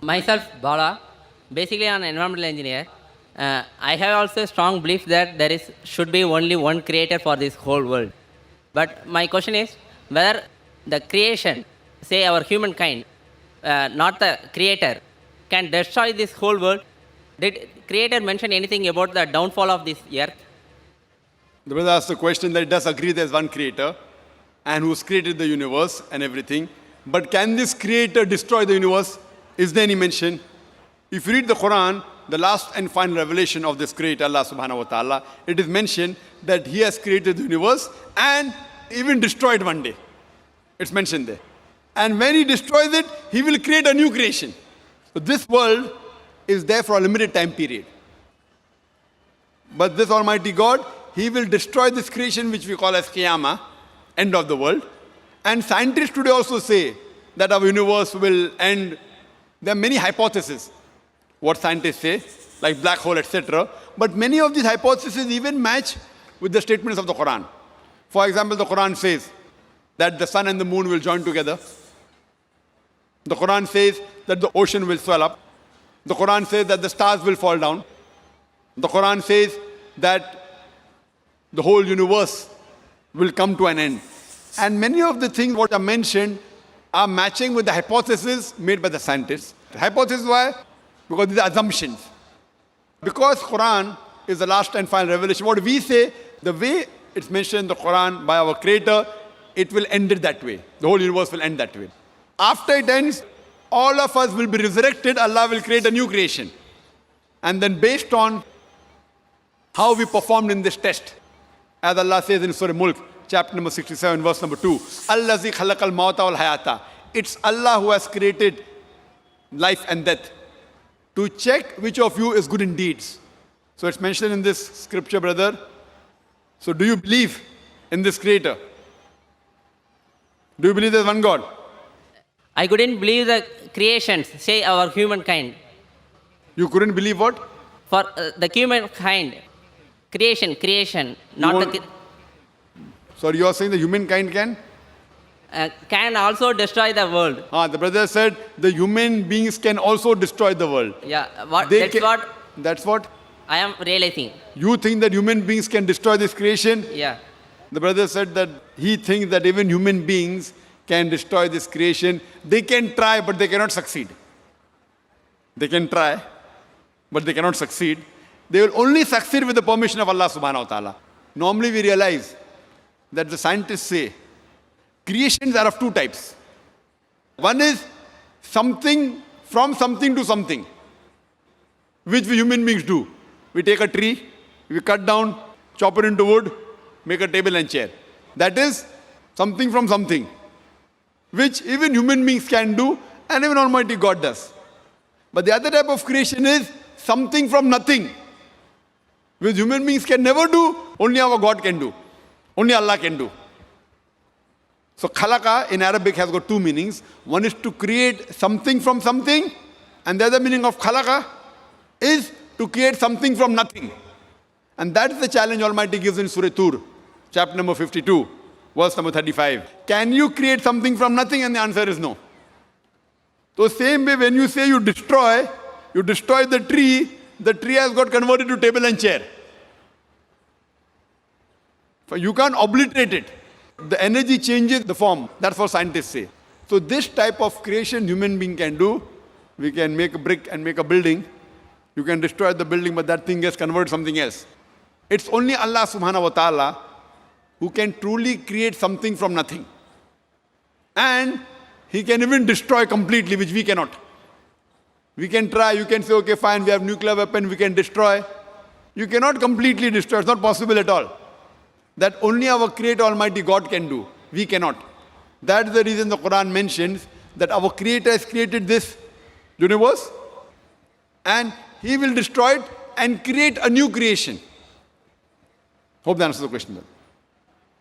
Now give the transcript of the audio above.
Myself, Bala, basically an environmental engineer. I have also a strong belief that should be only one creator for this whole world. But my question is whether the creation, say our humankind, not the creator, can destroy this whole world. Did creator mention anything about the downfall of this earth? The brother asked the question that it does agree there's one creator and who's created the universe and everything. But can this creator destroy the universe? Is there any mention? If you read the Quran, the last and final revelation of this creator, Allah subhanahu wa ta'ala, it is mentioned that he has created the universe and even destroyed one day. It's mentioned there. And when he destroys it, he will create a new creation. So this world is there for a limited time period. But this Almighty God, he will destroy this creation which we call as Qiyamah, end of the world. And scientists today also say that our universe will end. There are many hypotheses, what scientists say, like black hole, etc. But many of these hypotheses even match with the statements of the Quran. For example, the Quran says that the sun and the moon will join together. The Quran says that the ocean will swell up. The Quran says that the stars will fall down. The Quran says that the whole universe will come to an end. And many of the things what are mentioned are matching with the hypotheses made by the scientists. The hypothesis why? Because these are assumptions. Because Quran is the last and final revelation, what we say, the way it's mentioned in the Quran by our Creator, it will end it that way. The whole universe will end that way. After it ends, all of us will be resurrected. Allah will create a new creation. And then based on how we performed in this test, as Allah says in Surah Mulk, chapter number 67, verse number 2, Allazi khalaqal mawta wal hayata. It's Allah who has created life and death to check which of you is good in deeds. So it's mentioned in this scripture, brother. So do you believe in this creator? Do you believe there's one God? I couldn't believe the creations, say our humankind. You couldn't believe what? For the humankind, creation, not the... Sorry, you are saying the humankind can also destroy the world. The brother said the human beings can also destroy the world. Yeah, That's what I am realizing. You think that human beings can destroy this creation? Yeah. The brother said that he thinks that even human beings can destroy this creation. They can try, but they cannot succeed. They can try, but they cannot succeed. They will only succeed with the permission of Allah subhanahu wa ta'ala. Normally we realize that the scientists say creations are of two types. One is something from something to something, which we human beings do. We take a tree, we cut down, chop it into wood, make a table and chair. That is something from something, which even human beings can do and even Almighty God does. But the other type of creation is something from nothing, which human beings can never do, only our God can do. Only Allah can do. So khalaqa in Arabic has got two meanings. One is to create something from something, and the other meaning of khalaqa is to create something from nothing. And that is the challenge Almighty gives in Surah Tur, chapter number 52, verse number 35. Can you create something from nothing? And the answer is no. So same way when you say you destroy the tree has got converted to table and chair. You can't obliterate it. The energy changes the form. That's what scientists say. So this type of creation human being can do. We can make a brick and make a building. You can destroy the building, but that thing gets converted to something else. It's only Allah subhanahu wa ta'ala who can truly create something from nothing. And He can even destroy completely, which we cannot. We can try, you can say, okay, fine, we have nuclear weapon, we can destroy. You cannot completely destroy, it's not possible at all. That only our Creator Almighty God can do. We cannot. That's the reason the Quran mentions that our Creator has created this universe and He will destroy it and create a new creation. Hope that answers the question.